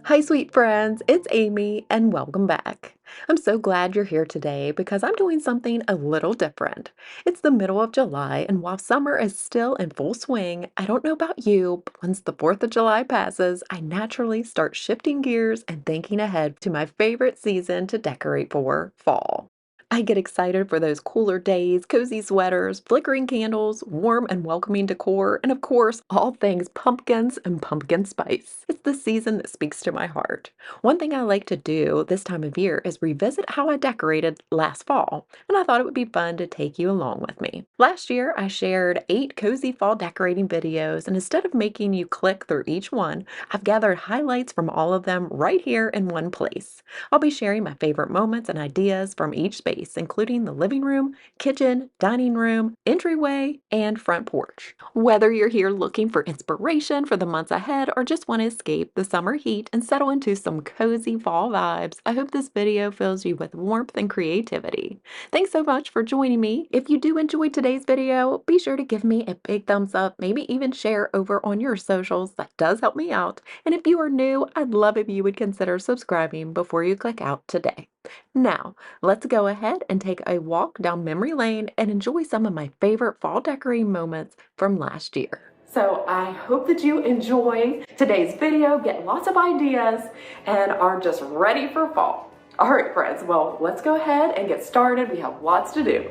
Hi, sweet friends. It's Amy, and welcome back. I'm so glad you're here today because I'm doing something a little different. It's the middle of July, and while summer is still in full swing, I don't know about you, but once the 4th of July passes, I naturally start shifting gears and thinking ahead to my favorite season to decorate for fall. I get excited for those cooler days, cozy sweaters, flickering candles, warm and welcoming decor, and of course, all things pumpkins and pumpkin spice. It's the season that speaks to my heart. One thing I like to do this time of year is revisit how I decorated last fall, and I thought it would be fun to take you along with me. Last year, I shared 8 cozy fall decorating videos, and instead of making you click through each one, I've gathered highlights from all of them right here in one place. I'll be sharing my favorite moments and ideas from each space, including the living room, kitchen, dining room, entryway, and front porch. Whether you're here looking for inspiration for the months ahead or just want to escape the summer heat and settle into some cozy fall vibes, I hope this video fills you with warmth and creativity. Thanks so much for joining me. If you do enjoy today's video, be sure to give me a big thumbs up, maybe even share over on your socials. That does help me out. And if you are new, I'd love if you would consider subscribing before you click out today. Now, let's go ahead and take a walk down memory lane and enjoy some of my favorite fall decorating moments from last year. So I hope that you enjoy today's video, get lots of ideas, and are just ready for fall. All right, friends, well, let's go ahead and get started. We have lots to do.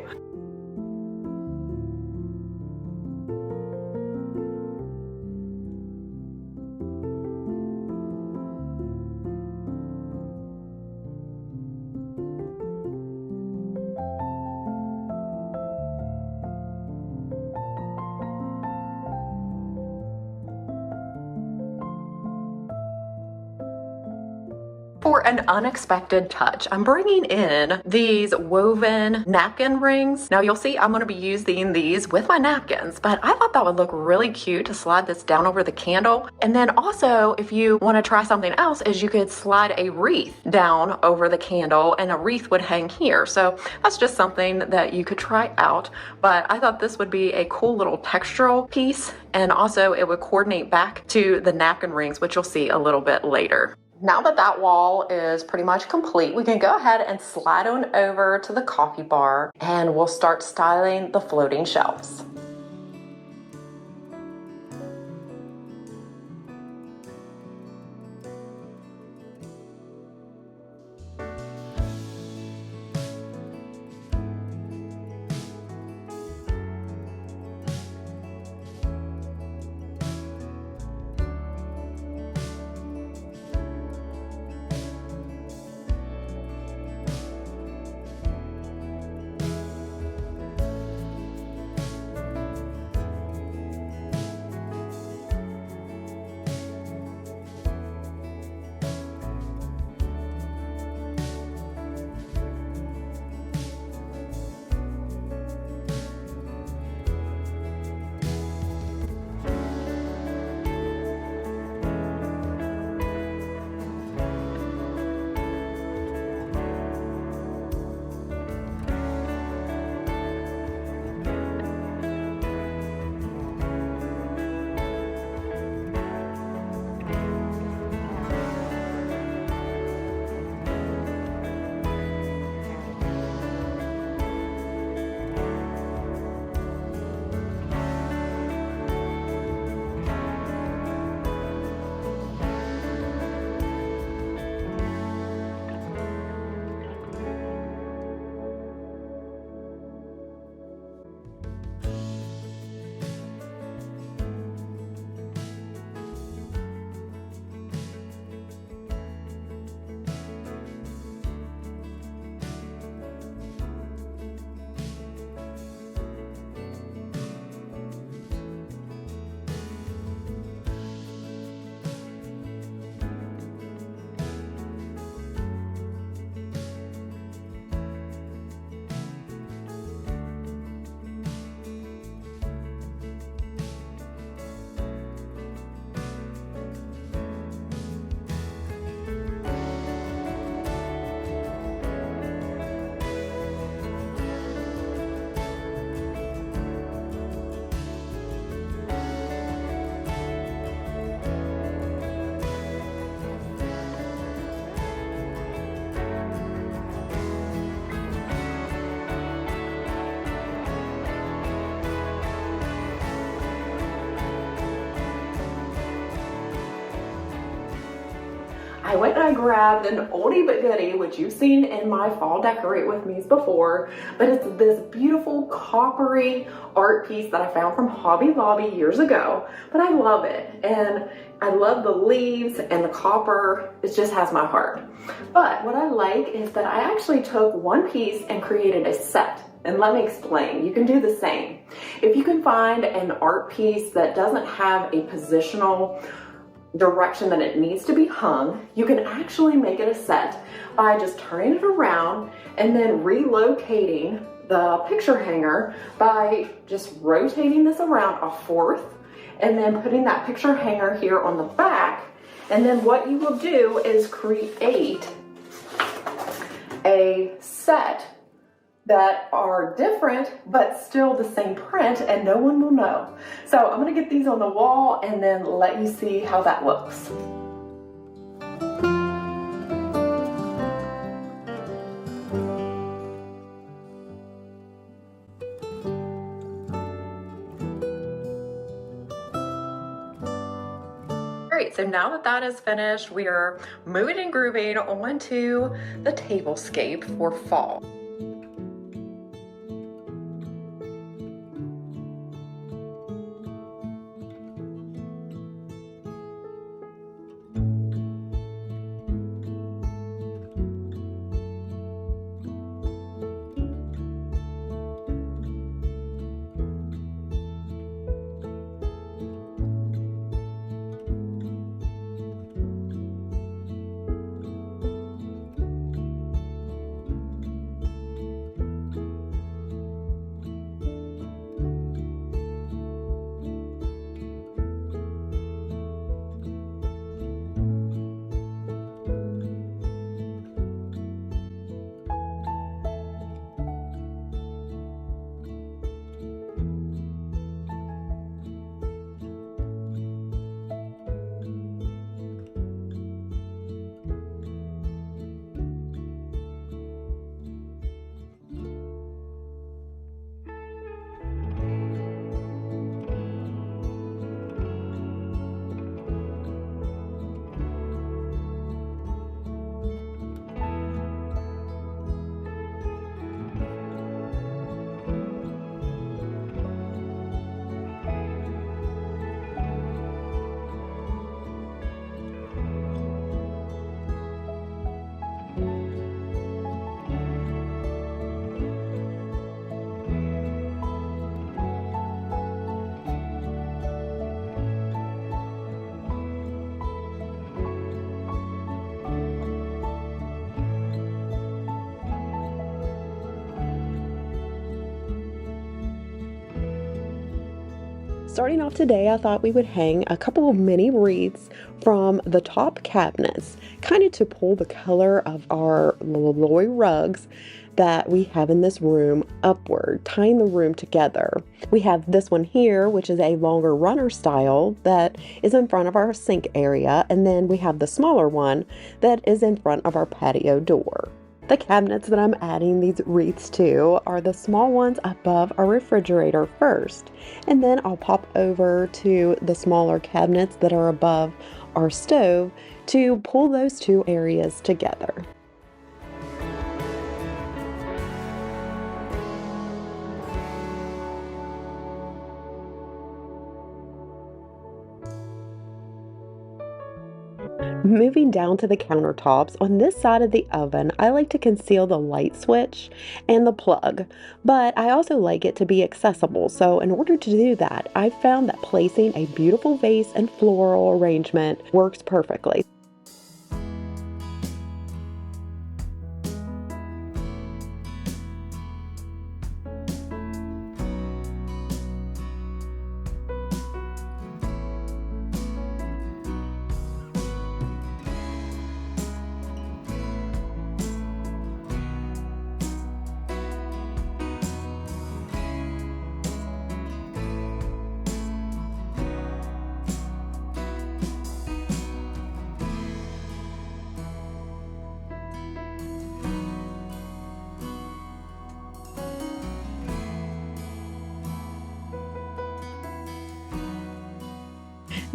For an unexpected touch, I'm bringing in these woven napkin rings. Now you'll see I'm going to be using these with my napkins, but I thought that would look really cute to slide this down over the candle. And then also, if you want to try something else, is you could slide a wreath down over the candle and a wreath would hang here. So that's just something that you could try out. But I thought this would be a cool little textural piece, and also it would coordinate back to the napkin rings, which you'll see a little bit later. Now that that wall is pretty much complete, we can go ahead and slide on over to the coffee bar and we'll start styling the floating shelves. I went and I grabbed an oldie but goodie, which you've seen in my fall decorate with me's before, but it's this beautiful coppery art piece that I found from Hobby Lobby years ago, but I love it. And I love the leaves and the copper. It just has my heart. But what I like is that I actually took one piece and created a set. And let me explain. You can do the same. If you can find an art piece that doesn't have a positional direction that it needs to be hung, you can actually make it a set by just turning it around and then relocating the picture hanger by just rotating this around a fourth and then putting that picture hanger here on the back. And then what you will do is create a set that are different but still the same print, and no one will know. So I'm gonna get these on the wall and then let you see how that looks. Great, so now that that is finished, we are moving and grooving onto the tablescape for fall. Starting off today, I thought we would hang a couple of mini wreaths from the top cabinets, kind of to pull the color of our Loloi rugs that we have in this room upward, tying the room together. We have this one here, which is a longer runner style that is in front of our sink area, and then we have the smaller one that is in front of our patio door. The cabinets that I'm adding these wreaths to are the small ones above our refrigerator first, and then I'll pop over to the smaller cabinets that are above our stove to pull those two areas together. Moving down to the countertops, on this side of the oven, I like to conceal the light switch and the plug, but I also like it to be accessible. So in order to do that, I found that placing a beautiful vase and floral arrangement works perfectly.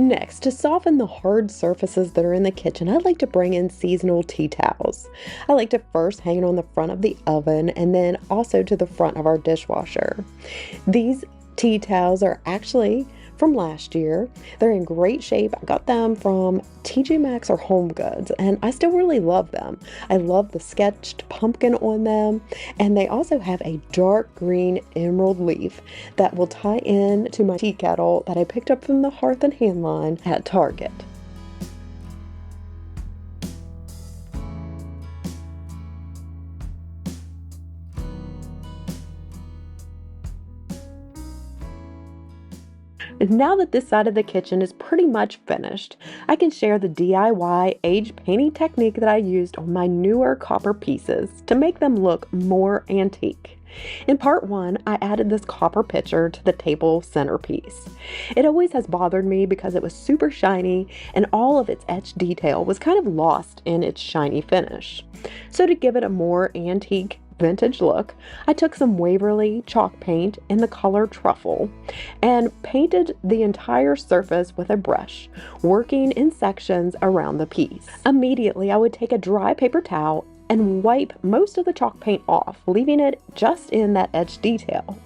Next, to soften the hard surfaces that are in the kitchen, I like to bring in seasonal tea towels. I like to first hang it on the front of the oven and then also to the front of our dishwasher. These tea towels are actually from last year. They're in great shape. I got them from TJ Maxx or Home Goods, and I still really love them. I love the sketched pumpkin on them, and they also have a dark green emerald leaf that will tie in to my tea kettle that I picked up from the Hearth and Hand line at Target. Now that this side of the kitchen is pretty much finished, I can share the DIY age painting technique that I used on my newer copper pieces to make them look more antique. In part 1, I added this copper pitcher to the table centerpiece. It always has bothered me because it was super shiny and all of its etched detail was kind of lost in its shiny finish. So to give it a more antique vintage look, I took some Waverly chalk paint in the color truffle and painted the entire surface with a brush, working in sections around the piece. Immediately, I would take a dry paper towel and wipe most of the chalk paint off, leaving it just in that edge detail.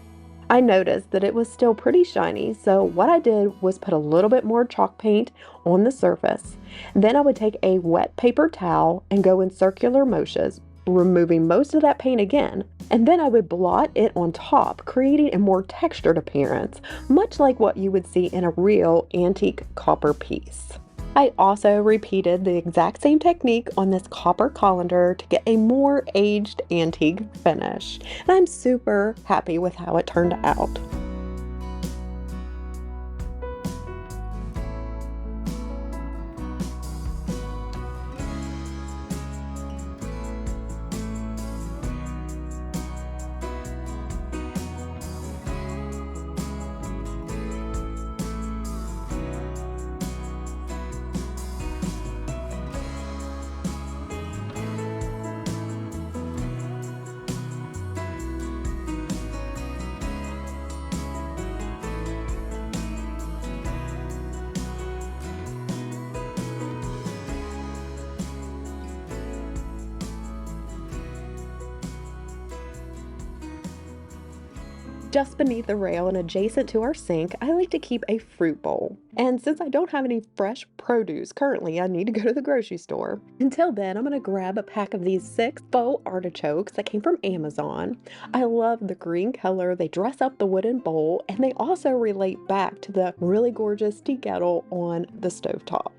I noticed that it was still pretty shiny, so what I did was put a little bit more chalk paint on the surface. Then I would take a wet paper towel and go in circular motions, removing most of that paint again, and then I would blot it on top, creating a more textured appearance, much like what you would see in a real antique copper piece. I also repeated the exact same technique on this copper colander to get a more aged antique finish, and I'm super happy with how it turned out. Just beneath the rail and adjacent to our sink, I like to keep a fruit bowl. And since I don't have any fresh produce currently, I need to go to the grocery store. Until then, I'm going to grab a pack of these 6 faux artichokes that came from Amazon. I love the green color. They dress up the wooden bowl, and they also relate back to the really gorgeous tea kettle on the stovetop.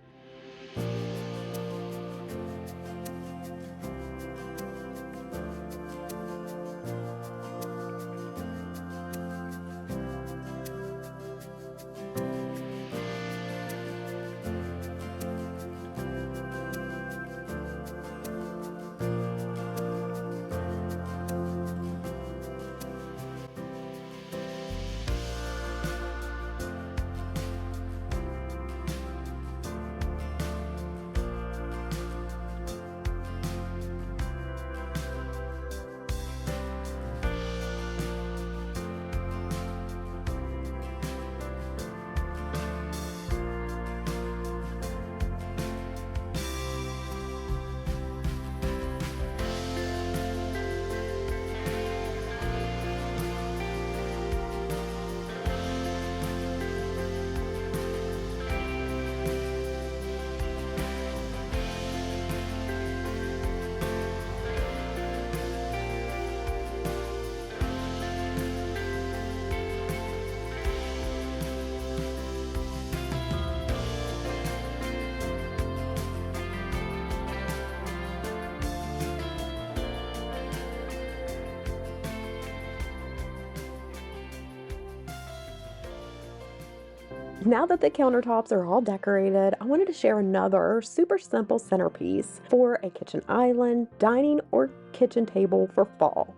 Now that the countertops are all decorated, I wanted to share another super simple centerpiece for a kitchen island, dining, or kitchen table for fall.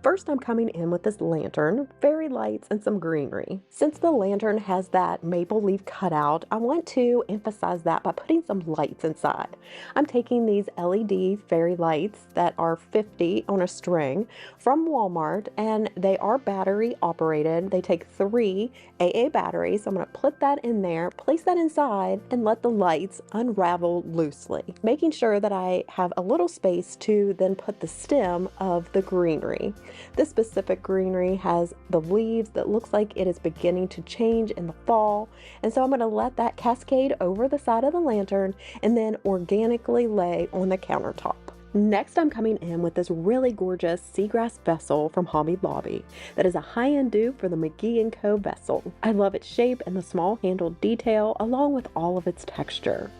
First, I'm coming in with this lantern, fairy lights, and some greenery. Since the lantern has that maple leaf cutout, I want to emphasize that by putting some lights inside. I'm taking these LED fairy lights that are 50 on a string from Walmart, and they are battery operated. They take 3 AA batteries, so I'm going to put that in there, place that inside, and let the lights unravel loosely, making sure that I have a little space to then put the stem of the greenery. This specific greenery has the leaves that looks like it is beginning to change in the fall, and so I'm going to let that cascade over the side of the lantern and then organically lay on the countertop. Next, I'm coming in with this really gorgeous seagrass vessel from Hobby Lobby that is a high-end dupe for the McGee & Co. vessel. I love its shape and the small handled detail along with all of its texture.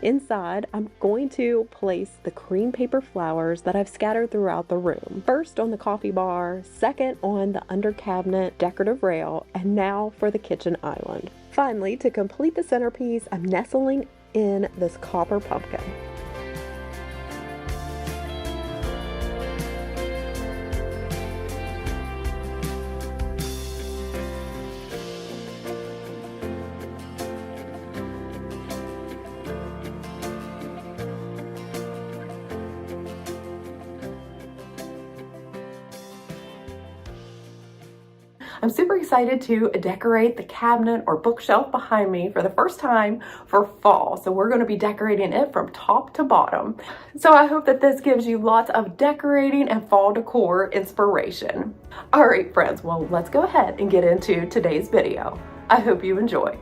Inside, I'm going to place the cream paper flowers that I've scattered throughout the room. First on the coffee bar, second on the under cabinet decorative rail, and now for the kitchen island. Finally, to complete the centerpiece, I'm nestling in this copper pumpkin. I'm super excited to decorate the cabinet or bookshelf behind me for the first time for fall. So we're going to be decorating it from top to bottom. So I hope that this gives you lots of decorating and fall decor inspiration. All right, friends, well, let's go ahead and get into today's video. I hope you enjoy.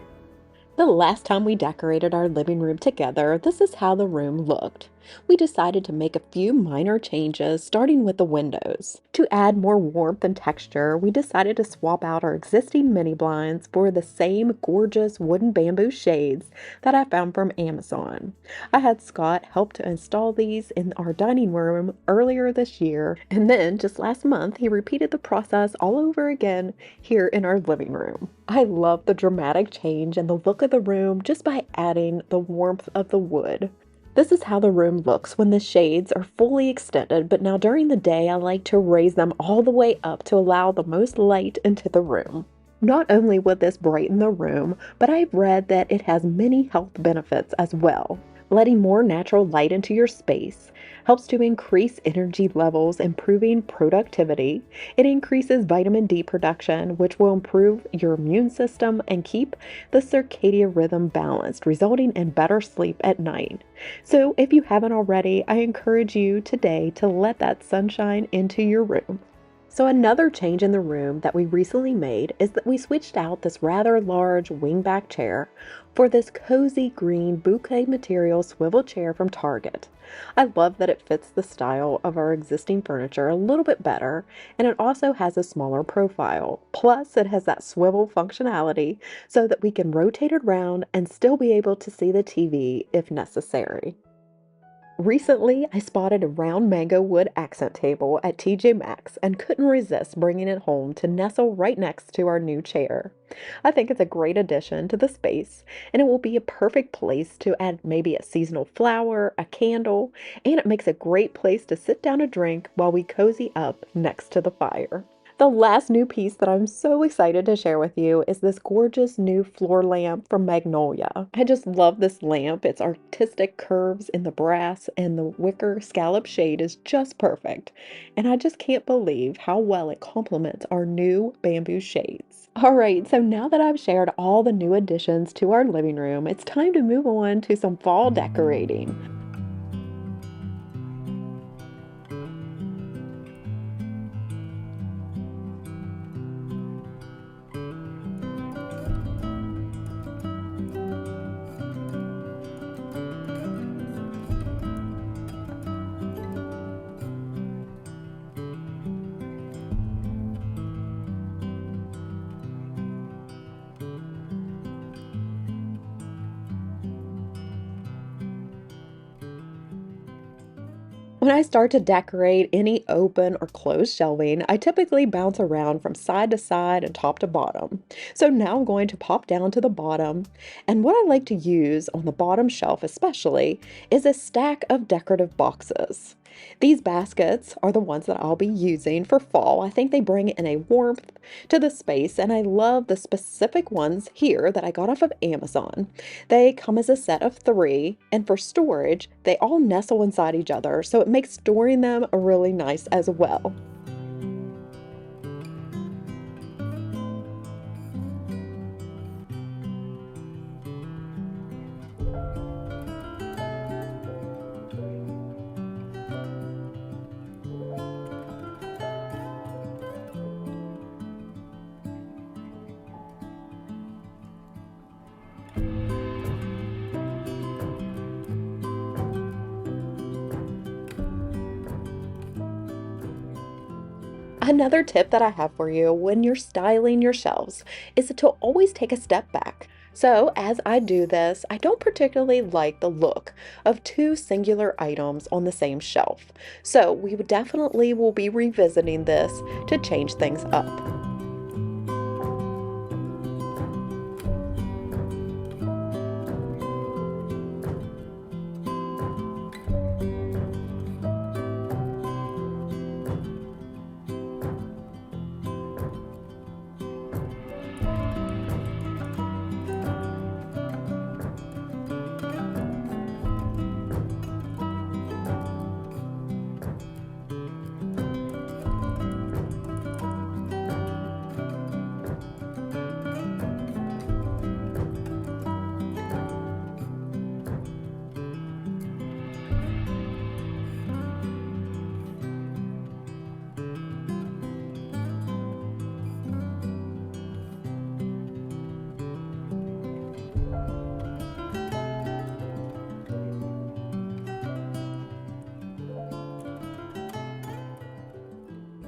The last time we decorated our living room together, this is how the room looked. We decided to make a few minor changes, starting with the windows. To add more warmth and texture, we decided to swap out our existing mini blinds for the same gorgeous wooden bamboo shades that I found from Amazon. I had Scott help to install these in our dining room earlier this year, and then just last month he repeated the process all over again here in our living room. I love the dramatic change and the look of the room just by adding the warmth of the wood. This is how the room looks when the shades are fully extended, but now during the day I like to raise them all the way up to allow the most light into the room. Not only would this brighten the room, but I've read that it has many health benefits as well. Letting more natural light into your space helps to increase energy levels, improving productivity. It increases vitamin D production, which will improve your immune system and keep the circadian rhythm balanced, resulting in better sleep at night. So if you haven't already, I encourage you today to let that sunshine into your room. So another change in the room that we recently made is that we switched out this rather large wingback chair for this cozy green bouquet material swivel chair from Target. I love that it fits the style of our existing furniture a little bit better, and it also has a smaller profile. Plus, it has that swivel functionality so that we can rotate it around and still be able to see the TV if necessary. Recently, I spotted a round mango wood accent table at TJ Maxx and couldn't resist bringing it home to nestle right next to our new chair. I think it's a great addition to the space, and it will be a perfect place to add maybe a seasonal flower, a candle, and it makes a great place to sit down and drink while we cozy up next to the fire. The last new piece that I'm so excited to share with you is this gorgeous new floor lamp from Magnolia. I just love this lamp. Its artistic curves in the brass and the wicker scallop shade is just perfect. And I just can't believe how well it complements our new bamboo shades. Alright, so now that I've shared all the new additions to our living room, it's time to move on to some fall decorating. When I start to decorate any open or closed shelving, I typically bounce around from side to side and top to bottom. So now I'm going to pop down to the bottom, and what I like to use on the bottom shelf especially is a stack of decorative boxes. These baskets are the ones that I'll be using for fall. I think they bring in a warmth to the space, and I love the specific ones here that I got off of Amazon. They come as a set of three, and for storage, they all nestle inside each other, so it makes storing them really nice as well. Another tip that I have for you when you're styling your shelves is to always take a step back. So, as I do this, I don't particularly like the look of two singular items on the same shelf. So, we would definitely will be revisiting this to change things up.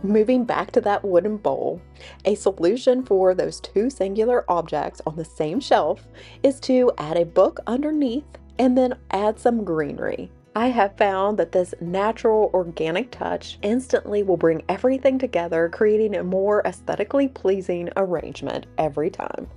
Moving back to that wooden bowl, a solution for those two singular objects on the same shelf is to add a book underneath and then add some greenery. I have found that this natural organic touch instantly will bring everything together, creating a more aesthetically pleasing arrangement every time.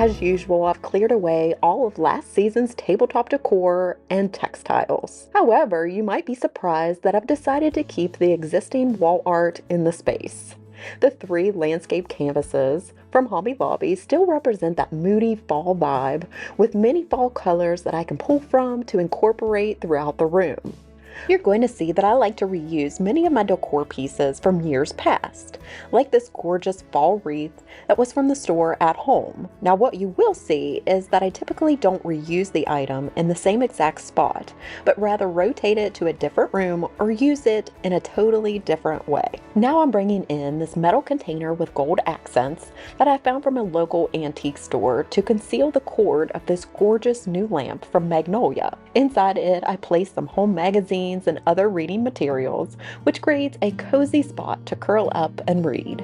As usual, I've cleared away all of last season's tabletop decor and textiles. However, you might be surprised that I've decided to keep the existing wall art in the space. The three landscape canvases from Hobby Lobby still represent that moody fall vibe with many fall colors that I can pull from to incorporate throughout the room. You're going to see that I like to reuse many of my decor pieces from years past, like this gorgeous fall wreath that was from the store at home. Now what you will see is that I typically don't reuse the item in the same exact spot, but rather rotate it to a different room or use it in a totally different way. Now I'm bringing in this metal container with gold accents that I found from a local antique store to conceal the cord of this gorgeous new lamp from Magnolia. Inside it, I placed some home magazines and other reading materials, which creates a cozy spot to curl up and read.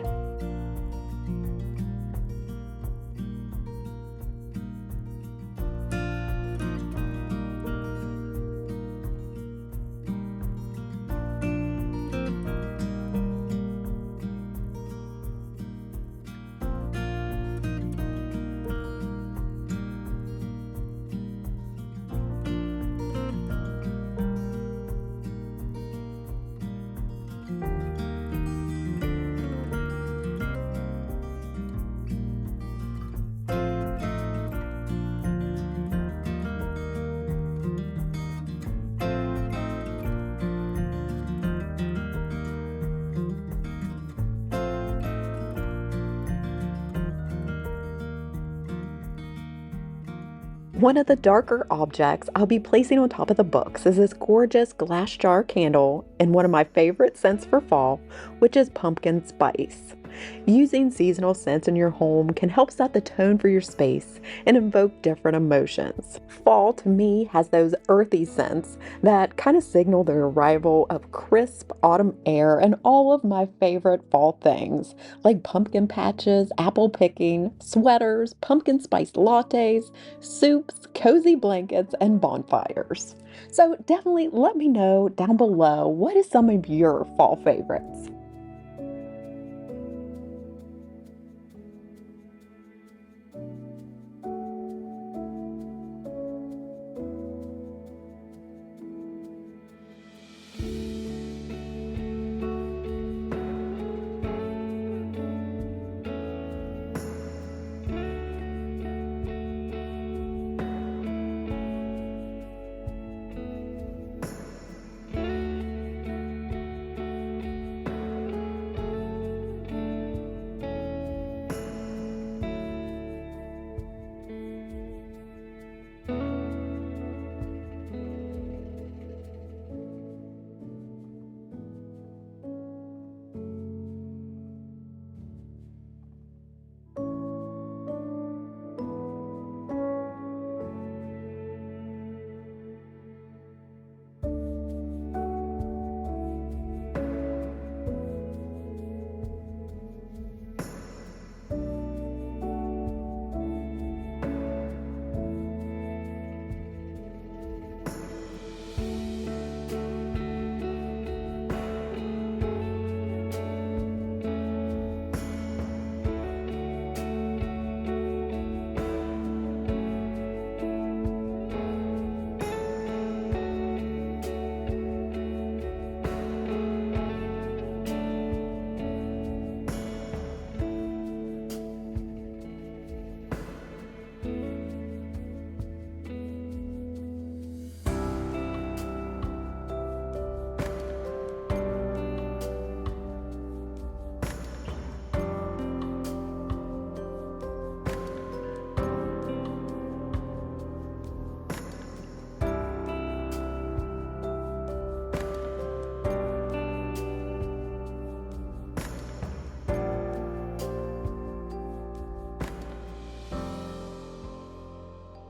One of the darker objects I'll be placing on top of the books is this gorgeous glass jar candle in one of my favorite scents for fall, which is pumpkin spice. Using seasonal scents in your home can help set the tone for your space and invoke different emotions. Fall to me has those earthy scents that kind of signal the arrival of crisp autumn air and all of my favorite fall things like pumpkin patches, apple picking, sweaters, pumpkin spice lattes, soups, cozy blankets, and bonfires. So definitely let me know down below, what is some of your fall favorites?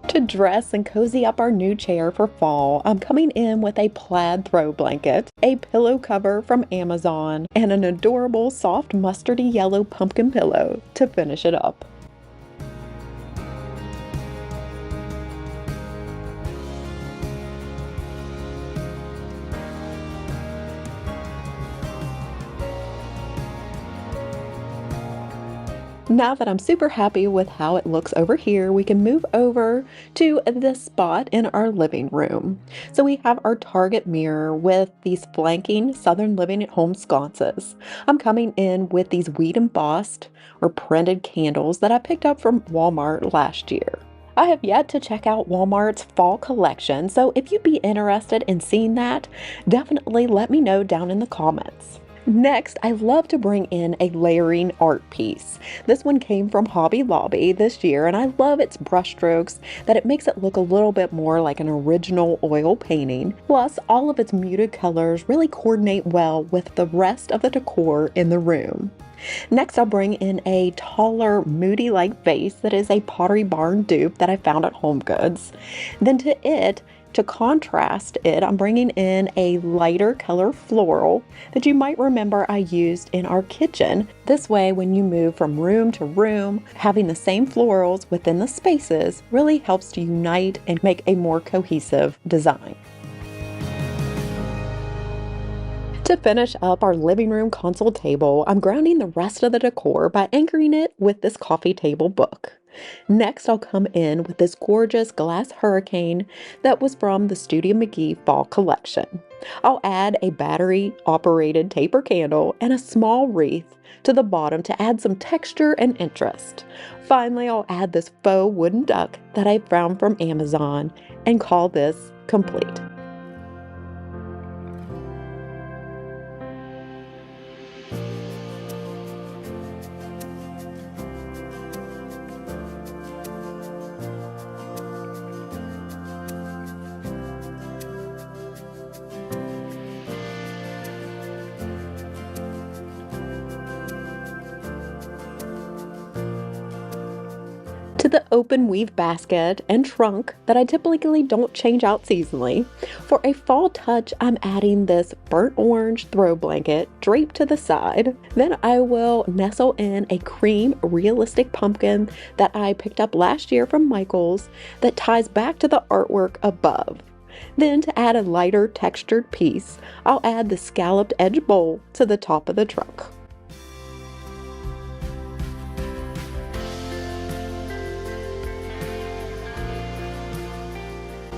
To dress and cozy up our new chair for fall, I'm coming in with a plaid throw blanket, a pillow cover from Amazon, and an adorable soft mustardy yellow pumpkin pillow to finish it up. Now that I'm super happy with how it looks over here, we can move over to this spot in our living room. So we have our Target mirror with these flanking Southern Living at Home sconces. I'm coming in with these wheat embossed or printed candles that I picked up from Walmart last year. I have yet to check out Walmart's fall collection, so if you'd be interested in seeing that, definitely let me know down in the comments. Next, I love to bring in a layering art piece. This one came from Hobby Lobby this year, and I love its brushstrokes that it makes it look a little bit more like an original oil painting. Plus, all of its muted colors really coordinate well with the rest of the decor in the room. Next, I'll bring in a taller, moody-like vase that is a Pottery Barn dupe that I found at HomeGoods. Then to contrast it, I'm bringing in a lighter color floral that you might remember I used in our kitchen. This way, when you move from room to room, having the same florals within the spaces really helps to unite and make a more cohesive design. To finish up our living room console table, I'm grounding the rest of the decor by anchoring it with this coffee table book. Next, I'll come in with this gorgeous glass hurricane that was from the Studio McGee Fall Collection. I'll add a battery-operated taper candle and a small wreath to the bottom to add some texture and interest. Finally, I'll add this faux wooden duck that I found from Amazon and call this complete. to the open weave basket and trunk that I typically don't change out seasonally. For a fall touch, I'm adding this burnt orange throw blanket draped to the side. Then I will nestle in a cream realistic pumpkin that I picked up last year from Michael's that ties back to the artwork above. Then to add a lighter textured piece, I'll add the scalloped edge bowl to the top of the trunk.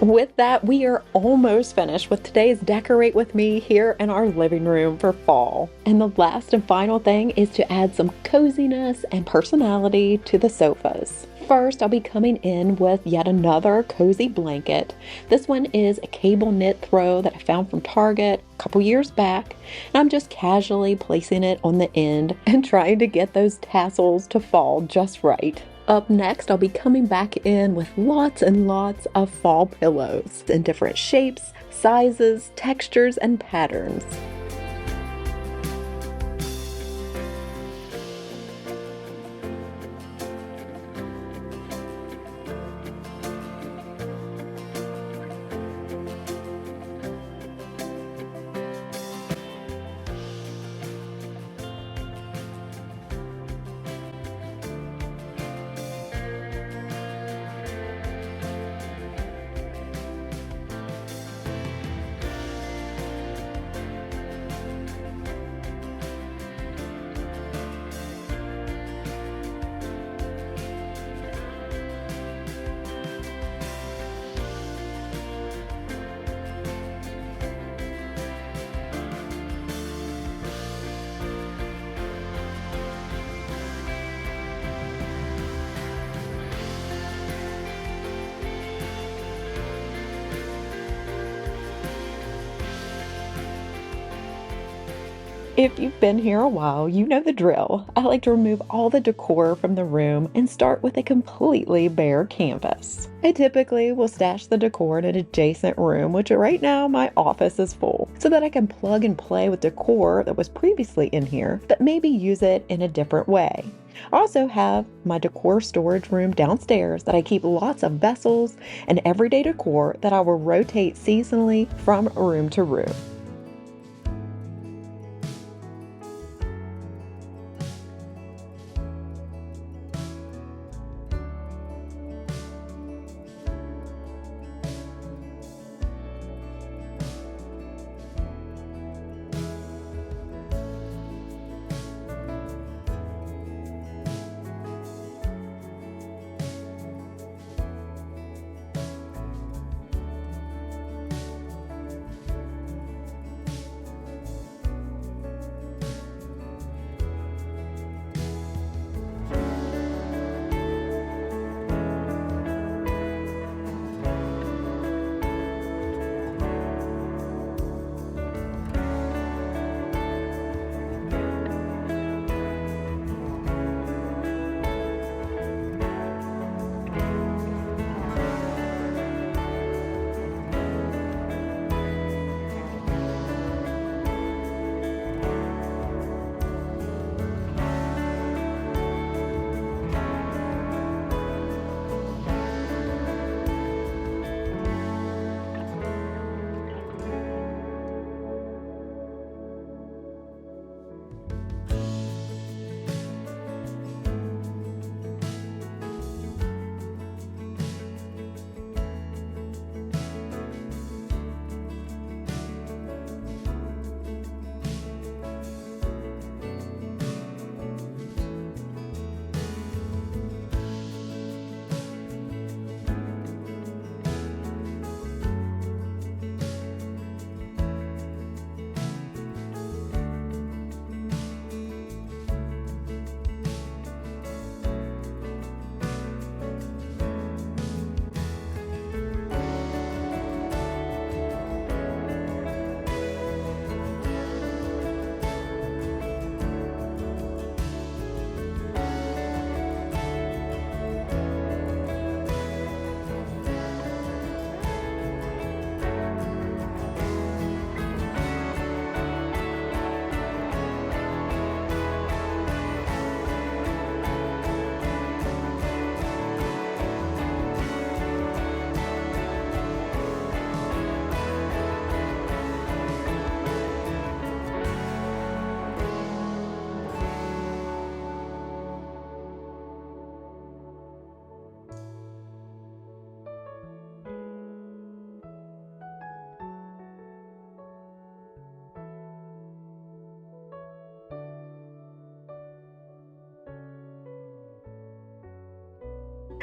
With that, we are almost finished with today's Decorate With Me here in our living room for fall. And the last and final thing is to add some coziness and personality to the sofas. First, I'll be coming in with yet another cozy blanket. This one is a cable knit throw that I found from Target a couple years back. And I'm just casually placing it on the end and trying to get those tassels to fall just right. Up next, I'll be coming back in with lots and lots of fall pillows in different shapes, sizes, textures, and patterns. If you've been here a while, you know the drill. I like to remove all the decor from the room and start with a completely bare canvas. I typically will stash the decor in an adjacent room, which right now my office is full, so that I can plug and play with decor that was previously in here, but maybe use it in a different way. I also have my decor storage room downstairs that I keep lots of vessels and everyday decor that I will rotate seasonally from room to room.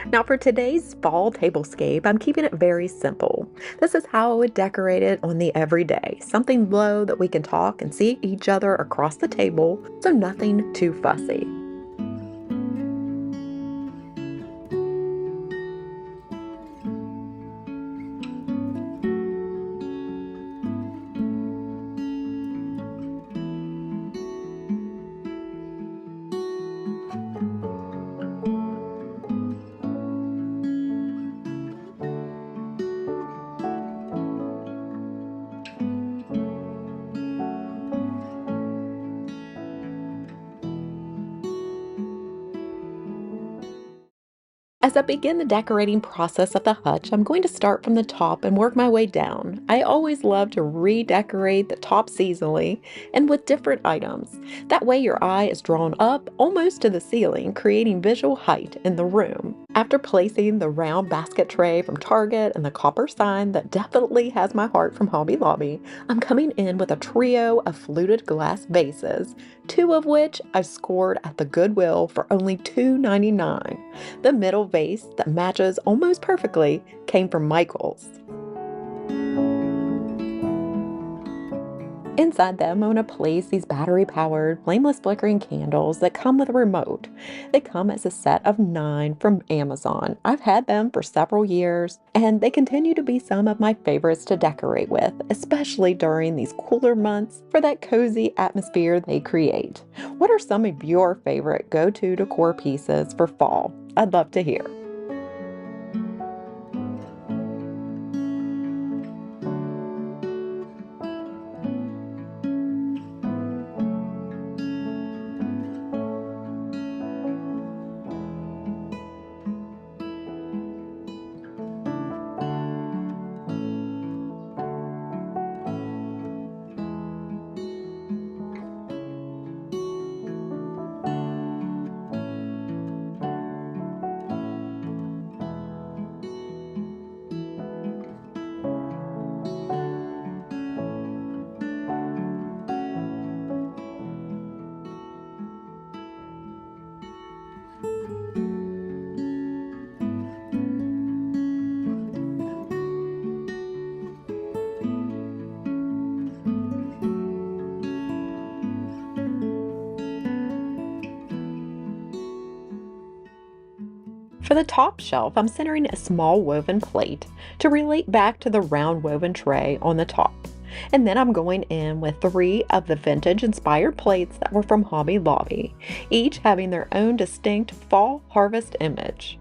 Now for today's fall tablescape, I'm keeping it very simple. This is how I would decorate it on the everyday. Something low that we can talk and see each other across the table, so nothing too fussy. As I begin the decorating process of the hutch, I'm going to start from the top and work my way down. I always love to redecorate the top seasonally and with different items. That way your eye is drawn up almost to the ceiling, creating visual height in the room. After placing the round basket tray from Target and the copper sign that definitely has my heart from Hobby Lobby, I'm coming in with a trio of fluted glass vases, two of which I've scored at the Goodwill for only $2.99. The middle vase that matches almost perfectly came from Michael's. Inside them, I'm going to place these battery-powered, flameless flickering candles that come with a remote. They come as a set of 9 from Amazon. I've had them for several years, and they continue to be some of my favorites to decorate with, especially during these cooler months for that cozy atmosphere they create. What are some of your favorite go-to decor pieces for fall? I'd love to hear. For the top shelf, I'm centering a small woven plate to relate back to the round woven tray on the top. And then I'm going in with 3 of the vintage inspired plates that were from Hobby Lobby, each having their own distinct fall harvest image.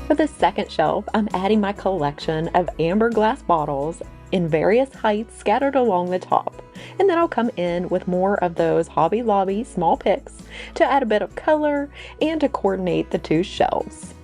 For the second shelf, I'm adding my collection of amber glass bottles in various heights scattered along the top. And then I'll come in with more of those Hobby Lobby small picks to add a bit of color and to coordinate the two shelves.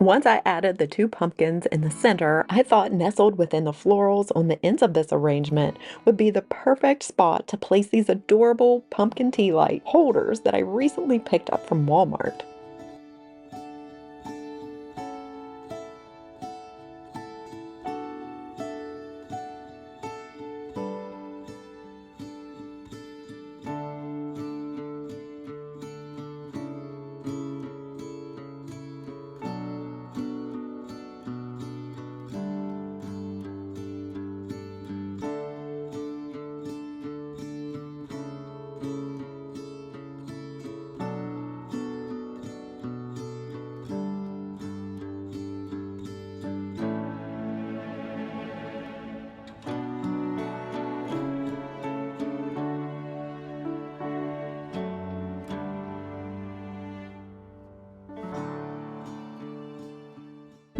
Once I added the two pumpkins in the center, I thought nestled within the florals on the ends of this arrangement would be the perfect spot to place these adorable pumpkin tea light holders that I recently picked up from Walmart.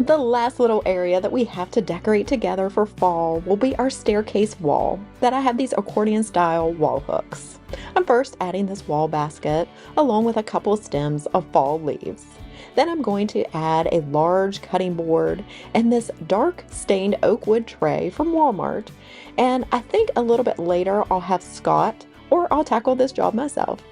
The last little area that we have to decorate together for fall will be our staircase wall that I have these accordion style wall hooks. I'm first adding this wall basket along with a couple of stems of fall leaves. Then I'm going to add a large cutting board and this dark stained oak wood tray from Walmart. And I think a little bit later I'll have Scott, or I'll tackle this job myself,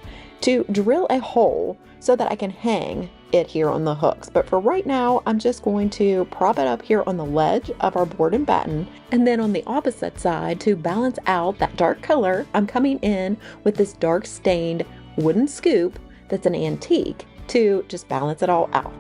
to drill a hole so that I can hang it here on the hooks. But for right now, I'm just going to prop it up here on the ledge of our board and batten. And then on the opposite side, to balance out that dark color, I'm coming in with this dark stained wooden scoop that's an antique to just balance it all out.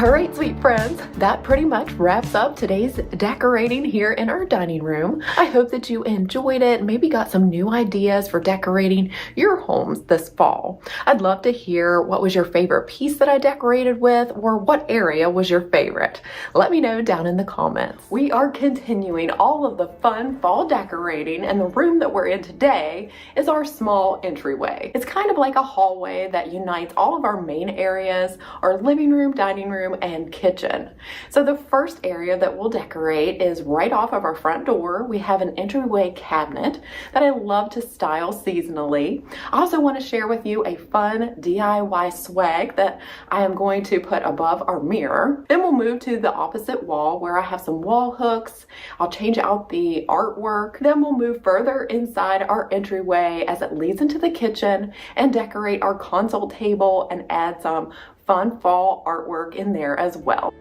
All right, sweet friends, that pretty much wraps up today's decorating here in our dining room. I hope that you enjoyed it, maybe got some new ideas for decorating your homes this fall. I'd love to hear what was your favorite piece that I decorated with, or what area was your favorite. Let me know down in the comments. We are continuing all of the fun fall decorating, and the room that we're in today is our small entryway. It's kind of like a hallway that unites all of our main areas, our living room, dining room, and kitchen. So the first area that we'll decorate is right off of our front door. We have an entryway cabinet that I love to style seasonally. I also want to share with you a fun DIY swag that I am going to put above our mirror. Then we'll move to the opposite wall where I have some wall hooks. I'll change out the artwork. Then we'll move further inside our entryway as it leads into the kitchen and decorate our console table and add some fun fall artwork in there as well.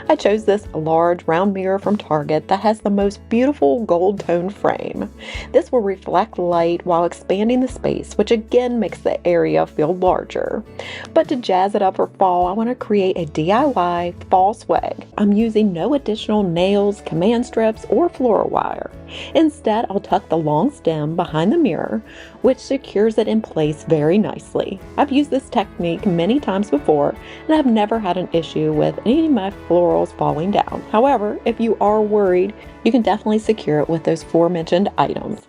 I chose this large round mirror from Target that has the most beautiful gold toned frame. This will reflect light while expanding the space, which again makes the area feel larger. But to jazz it up for fall, I want to create a DIY fall swag. I'm using no additional nails, command strips, or floral wire. Instead, I'll tuck the long stem behind the mirror, which secures it in place very nicely. I've used this technique many times before, and I've never had an issue with any of my florals falling down. However, if you are worried, you can definitely secure it with those aforementioned items.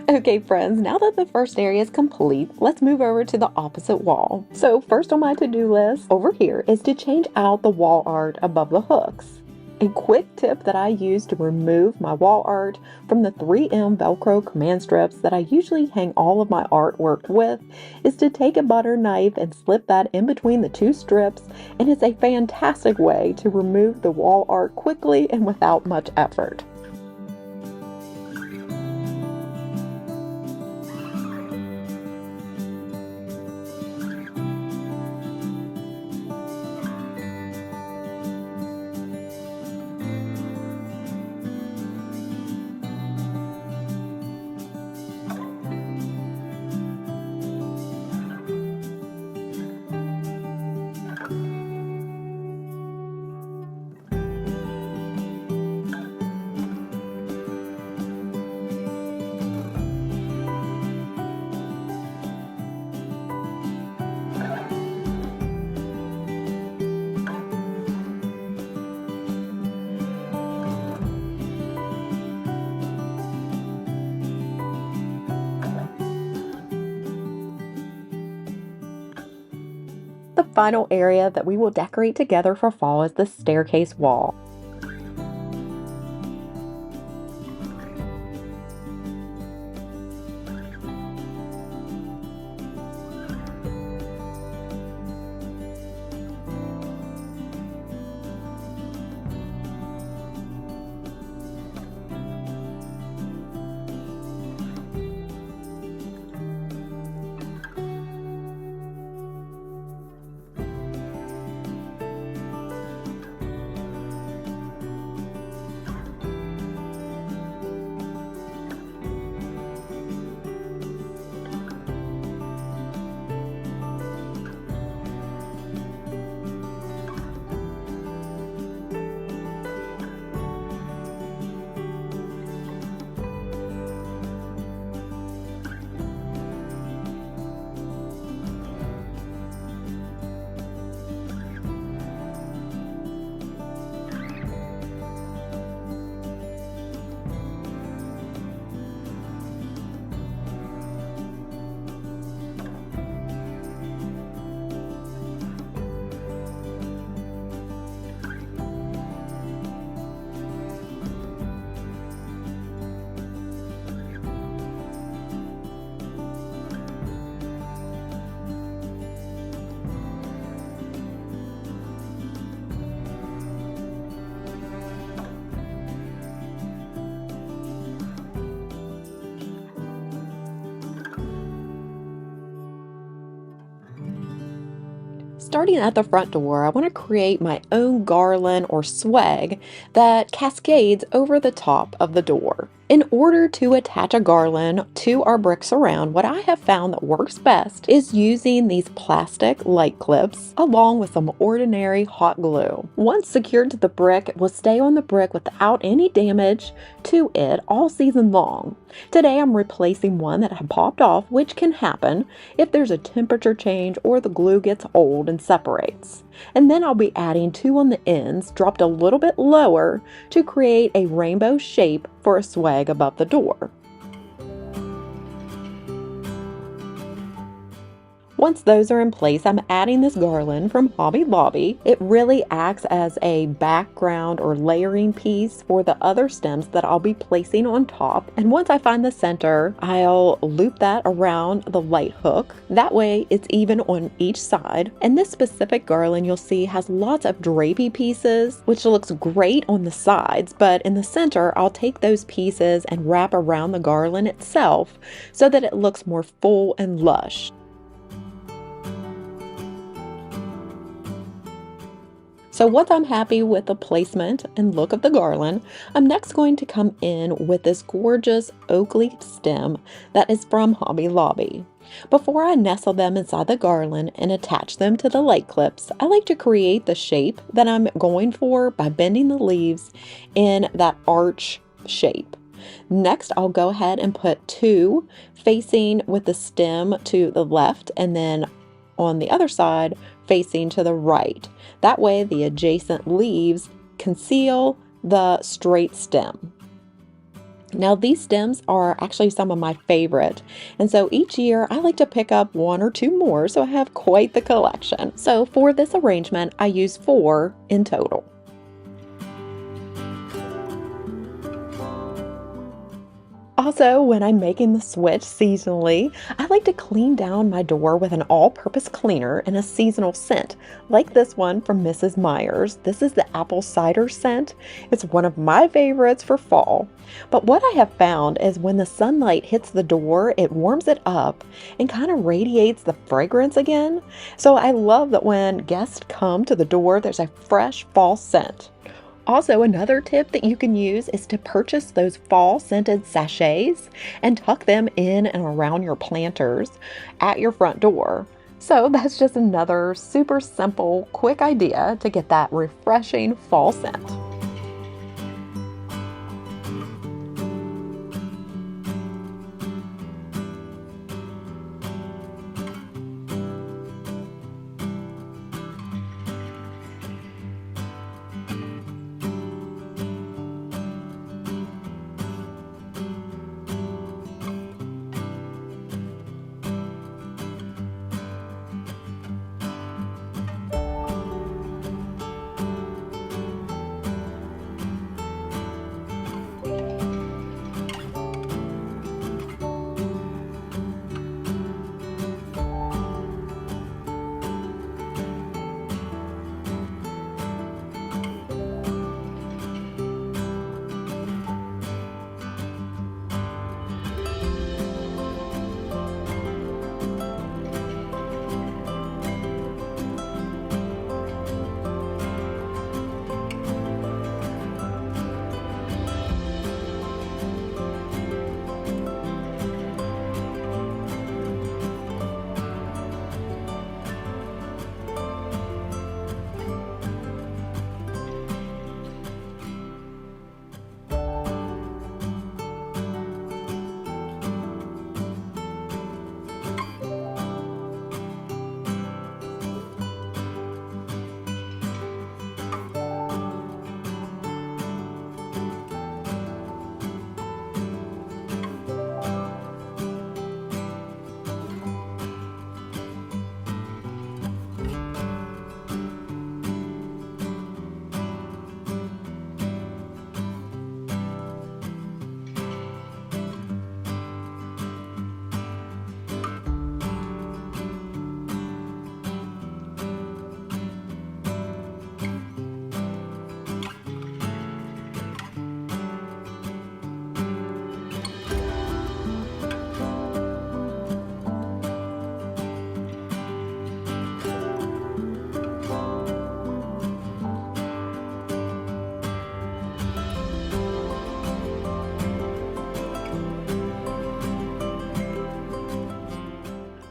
Okay, friends, now that the first area is complete, let's move over to the opposite wall. So first on my to-do list over here is to change out the wall art above the hooks. A quick tip that I use to remove my wall art from the 3M Velcro command strips that I usually hang all of my artwork with is to take a butter knife and slip that in between the two strips, and it's a fantastic way to remove the wall art quickly and without much effort. The final area that we will decorate together for fall is the staircase wall. Starting at the front door, I want to create my own garland or swag that cascades over the top of the door. In order to attach a garland to our brick surround, what I have found that works best is using these plastic light clips along with some ordinary hot glue. Once secured to the brick, it will stay on the brick without any damage to it all season long. Today I'm replacing one that had popped off, which can happen if there's a temperature change or the glue gets old and separates. And then I'll be adding two on the ends, dropped a little bit lower, to create a rainbow shape for a swag above the door. Once those are in place, I'm adding this garland from Hobby Lobby. It really acts as a background or layering piece for the other stems that I'll be placing on top. And once I find the center, I'll loop that around the light hook. That way it's even on each side. And this specific garland you'll see has lots of drapey pieces, which looks great on the sides, but in the center, I'll take those pieces and wrap around the garland itself so that it looks more full and lush. So once I'm happy with the placement and look of the garland, I'm next going to come in with this gorgeous oak leaf stem that is from Hobby Lobby. Before I nestle them inside the garland and attach them to the light clips, I like to create the shape that I'm going for by bending the leaves in that arch shape. Next, I'll go ahead and put two facing with the stem to the left and then on the other side facing to the right. That way the adjacent leaves conceal the straight stem. Now, these stems are actually some of my favorite, and so each year I like to pick up one or two more, so I have quite the collection. So for this arrangement, I use 4 in total. Also, when I'm making the switch seasonally, I like to clean down my door with an all-purpose cleaner and a seasonal scent, like this one from Mrs. Meyer's. This is the apple cider scent. It's one of my favorites for fall. But what I have found is when the sunlight hits the door, it warms it up and kind of radiates the fragrance again. So I love that when guests come to the door, there's a fresh fall scent. Also, another tip that you can use is to purchase those fall scented sachets and tuck them in and around your planters at your front door. So that's just another super simple, quick idea to get that refreshing fall scent.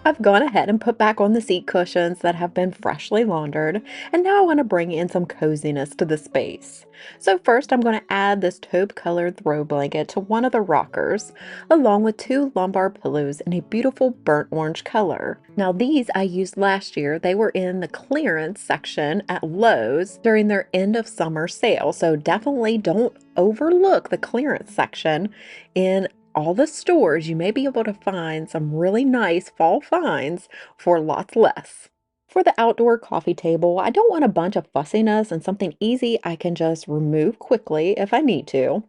I've gone ahead and put back on the seat cushions that have been freshly laundered, and now I want to bring in some coziness to the space. So first I'm going to add this taupe-colored throw blanket to one of the rockers, along with 2 lumbar pillows in a beautiful burnt orange color. Now these I used last year. They were in the clearance section at Lowe's during their end of summer sale, so definitely don't overlook the clearance section in all the stores. You may be able to find some really nice fall finds for lots less. For the outdoor coffee table, I don't want a bunch of fussiness and something easy I can just remove quickly if I need to.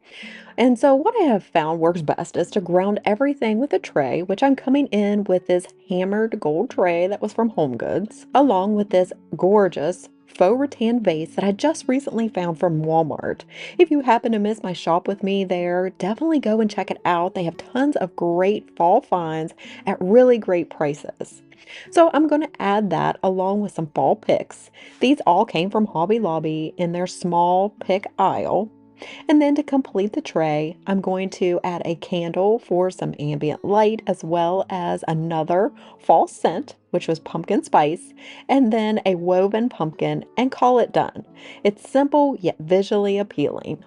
And so what I have found works best is to ground everything with a tray, which I'm coming in with this hammered gold tray that was from HomeGoods, along with this gorgeous faux rattan vase that I just recently found from Walmart. If you happen to miss my shop with me there, definitely go and check it out. They have tons of great fall finds at really great prices. So I'm going to add that along with some fall picks. These all came from Hobby Lobby in their small pick aisle. And then to complete the tray, I'm going to add a candle for some ambient light, as well as another fall scent, which was pumpkin spice, and then a woven pumpkin, and call it done. It's simple yet visually appealing.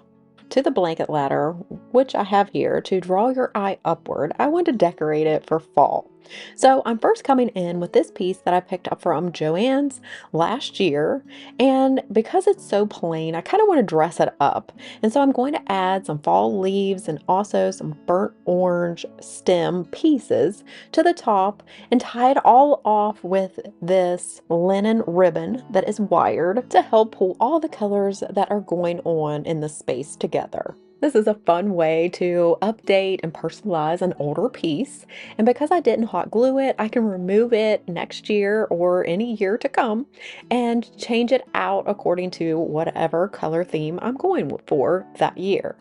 To the blanket ladder, which I have here, to draw your eye upward, I want to decorate it for fall. So I'm first coming in with this piece that I picked up from Joann's last year. And because it's so plain, I kind of want to dress it up. And so I'm going to add some fall leaves and also some burnt orange stem pieces to the top and tie it all off with this linen ribbon that is wired to help pull all the colors that are going on in the space together. This is a fun way to update and personalize an older piece. And because I didn't hot glue it, I can remove it next year or any year to come and change it out according to whatever color theme I'm going for that year.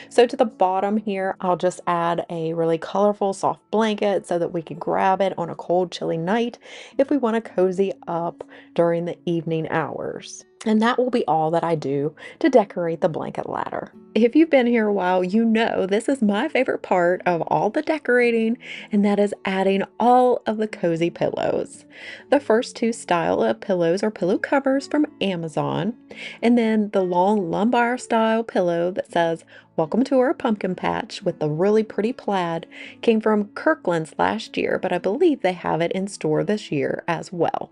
So to the bottom here, I'll just add a really colorful soft blanket so that we can grab it on a cold, chilly night if we want to cozy up during the evening hours. And that will be all that I do to decorate the blanket ladder. If you've been here a while, you know this is my favorite part of all the decorating, and that is adding all of the cozy pillows. The first two style of pillows are pillow covers from Amazon, and then the long lumbar style pillow that says, "Welcome to our pumpkin patch," with the really pretty plaid came from Kirkland's last year, but I believe they have it in store this year as well.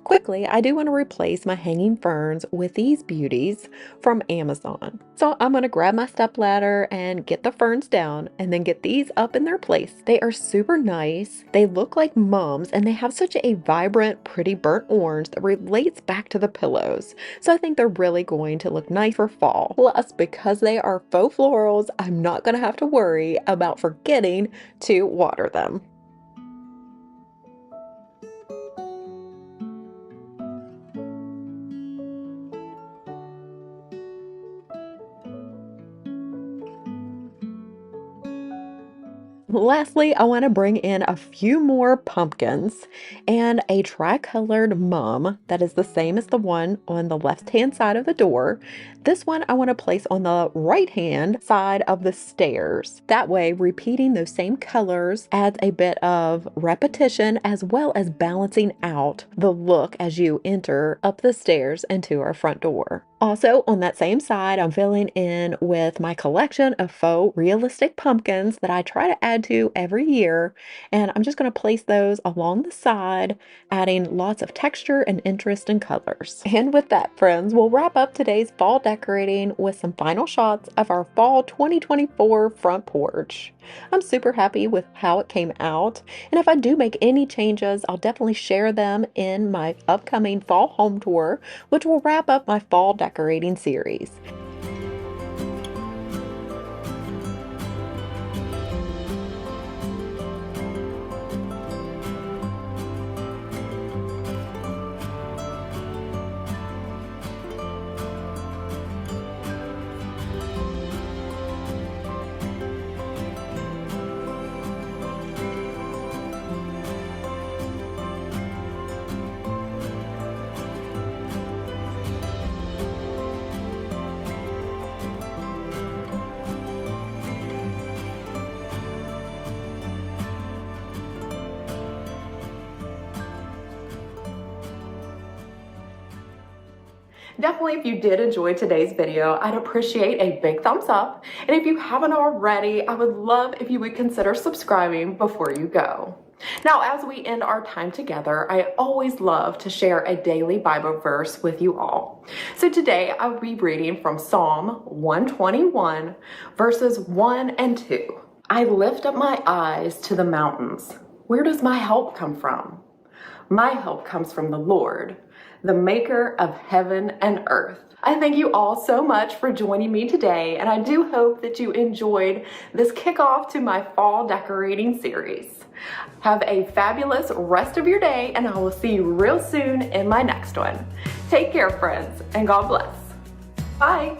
Quickly, I do want to replace my hanging ferns with these beauties from Amazon. So I'm going to grab my stepladder and get the ferns down and then get these up in their place. They are super nice. They look like mums and they have such a vibrant, pretty burnt orange that relates back to the pillows. So I think they're really going to look nice for fall. Plus, because they are faux florals, I'm not going to have to worry about forgetting to water them. Lastly, I want to bring in a few more pumpkins and a tri-colored mum that is the same as the one on the left-hand side of the door. This one I want to place on the right-hand side of the stairs. That way, repeating those same colors adds a bit of repetition as well as balancing out the look as you enter up the stairs into our front door. Also, on that same side, I'm filling in with my collection of faux realistic pumpkins that I try to add to every year, and I'm just going to place those along the side, adding lots of texture and interest in colors. And with that, friends, we'll wrap up today's fall decorating with some final shots of our fall 2024 front porch. I'm super happy with how it came out, and if I do make any changes, I'll definitely share them in my upcoming fall home tour, which will wrap up my fall decorating series. Definitely, if you did enjoy today's video, I'd appreciate a big thumbs up. And if you haven't already, I would love if you would consider subscribing before you go. Now, as we end our time together, I always love to share a daily Bible verse with you all. So today I'll be reading from Psalm 121, verses 1 and 2. I lift up my eyes to the mountains. Where does my help come from? My help comes from the Lord, the maker of heaven and earth. I thank you all so much for joining me today, and I do hope that you enjoyed this kickoff to my fall decorating series. Have a fabulous rest of your day, and I will see you real soon in my next one. Take care, friends, and God bless. Bye.